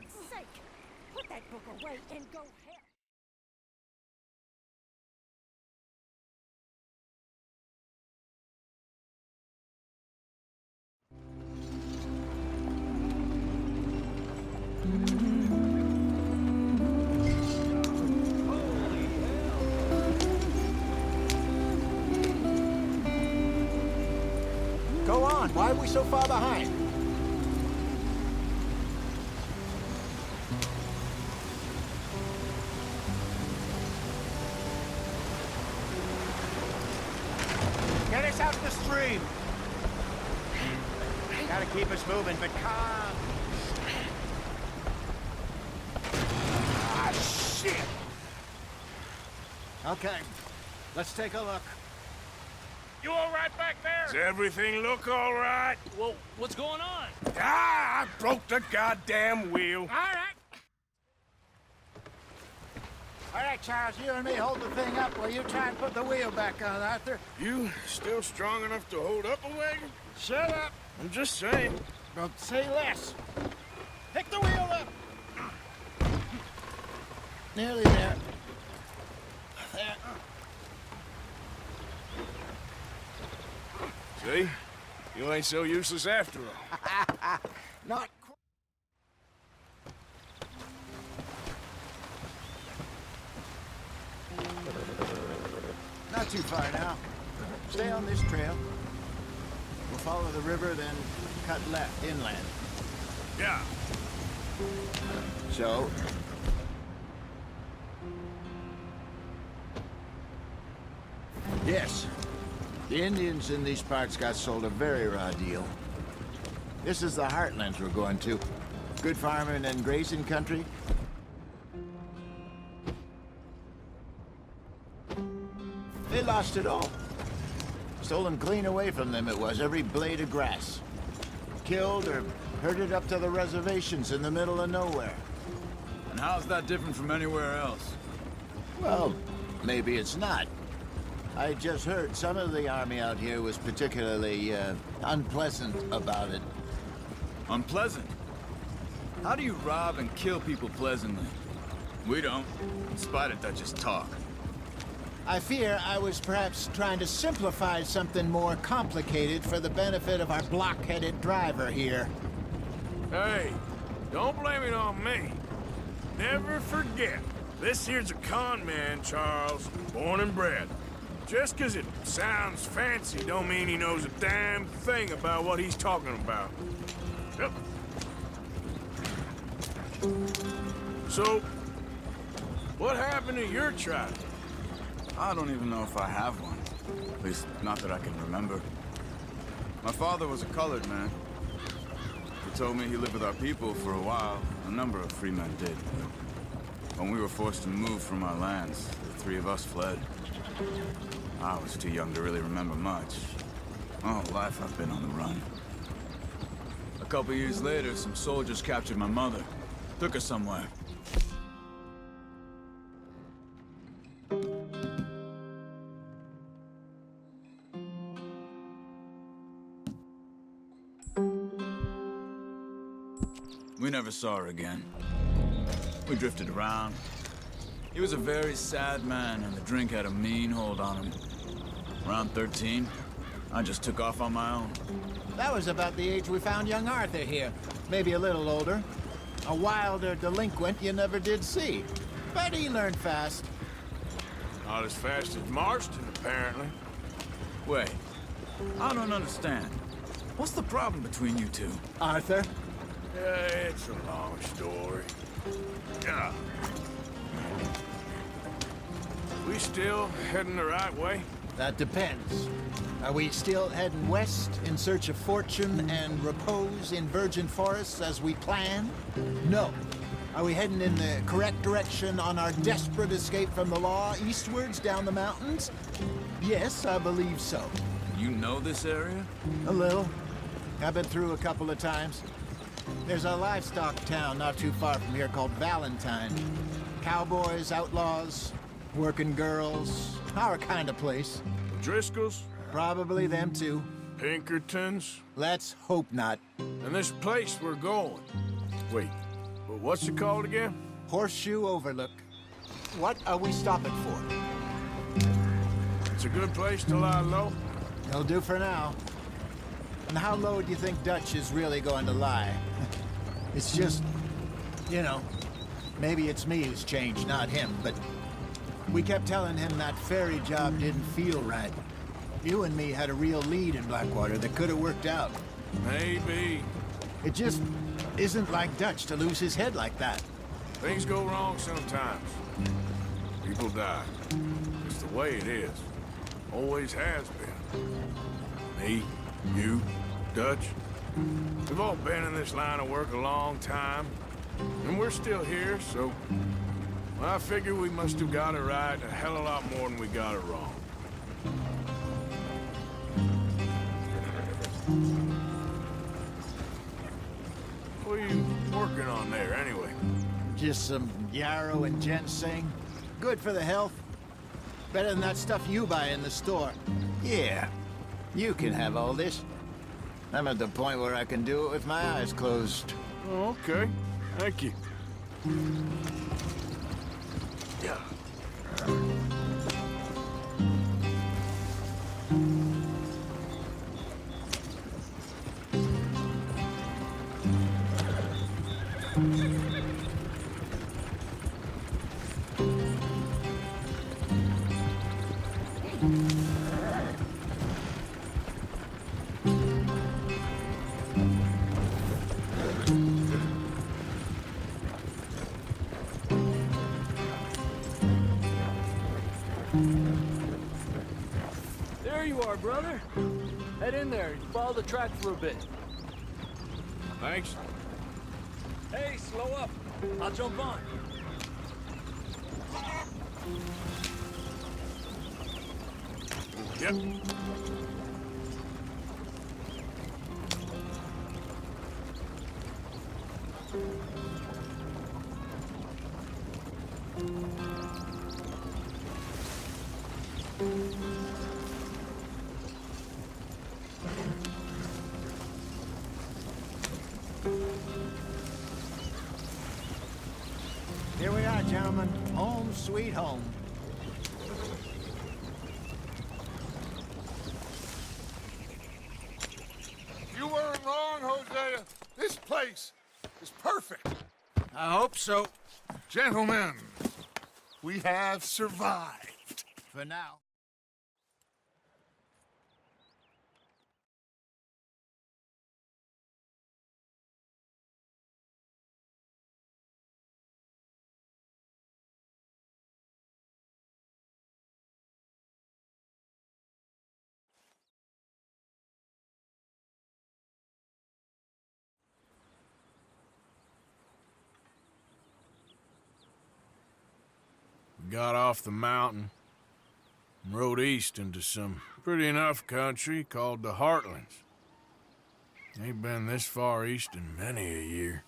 Lord's sake! Put that book away and go help! Go on, why are we so far behind? Get us out the stream! Gotta keep us moving, but calm. Ah, shit! Okay, let's take a look. You all right back there? Does everything look all right? Well, what's going on? Ah, I broke the goddamn wheel. All right. All right, Charles, you and me hold the thing up while you try and put the wheel back on, Arthur. You still strong enough to hold up a wagon? Shut up. I'm just saying. Well, say less. Pick the wheel up. Nearly there. There. See? You ain't so useless after all. Not quite. Not too far now. Stay on this trail. We'll follow the river, then cut left inland. Yeah. So? Yes. The Indians in these parts got sold a very raw deal. This is the heartlands we're going to. Good farming and grazing country. They lost it all. Stolen clean away from them it was, every blade of grass. Killed or herded up to the reservations in the middle of nowhere. And how's that different from anywhere else? Well, maybe it's not. I just heard some of the army out here was particularly, unpleasant about it. Unpleasant? How do you rob and kill people pleasantly? We don't, in spite of Dutch's talk. I fear I was perhaps trying to simplify something more complicated for the benefit of our block-headed driver here. Hey, don't blame it on me. Never forget, this here's a con man, Charles, born and bred. Just 'cause it sounds fancy don't mean he knows a damn thing about what he's talking about. Yep. So, what happened to your tribe? I don't even know if I have one. At least, not that I can remember. My father was a colored man. He told me he lived with our people for a while. A number of free men did. When we were forced to move from our lands, the three of us fled. I was too young to really remember much. My whole life I've been on the run. A couple years later, some soldiers captured my mother. Took her somewhere. We never saw her again. We drifted around. He was a very sad man, and the drink had a mean hold on him. Around 13, I just took off on my own. That was about the age we found young Arthur here. Maybe a little older. A wilder delinquent you never did see. But he learned fast. Not as fast as Marston, apparently. Wait, I don't understand. What's the problem between you two? Arthur? Yeah, it's a long story. Yeah. We still heading the right way? That depends. Are we still heading west in search of fortune and repose in virgin forests as we planned? No. Are we heading in the correct direction on our desperate escape from the law eastwards down the mountains? Yes, I believe so. You know this area? A little. I've been through a couple of times. There's a livestock town not too far from here called Valentine. Cowboys, outlaws, working girls, our kind of place. Driscoll's? Probably them too. Pinkertons? Let's hope not. And this place we're going. Wait, But what's it called again? Horseshoe Overlook. What are we stopping for? It's a good place to lie low. It'll do for now. And how low do you think Dutch is really going to lie? It's just, you know, maybe it's me who's changed, not him, but we kept telling him that ferry job didn't feel right. You and me had a real lead in Blackwater that could have worked out. Maybe. It just isn't like Dutch to lose his head like that. Things go wrong sometimes. People die. It's the way it is. Always has been. Me, you, Dutch. We've all been in this line of work a long time. And we're still here, so... well, I figure we must have got it right a hell of a lot more than we got it wrong. What are you working on there, anyway? Just some yarrow and ginseng. Good for the health. Better than that stuff you buy in the store. Yeah, you can have all this. I'm at the point where I can do it with my eyes closed. Oh, okay. Thank you. Yeah. There you are, brother. Head in there and follow the track for a bit. Thanks. Hey, slow up. I'll jump on. Yep. Here we are, gentlemen. Home sweet home. You weren't wrong, Hosea. This place is perfect. I hope so. Gentlemen, we have survived. For now. Got off the mountain and rode east into some pretty enough country called the Heartlands. Ain't been this far east in many a year.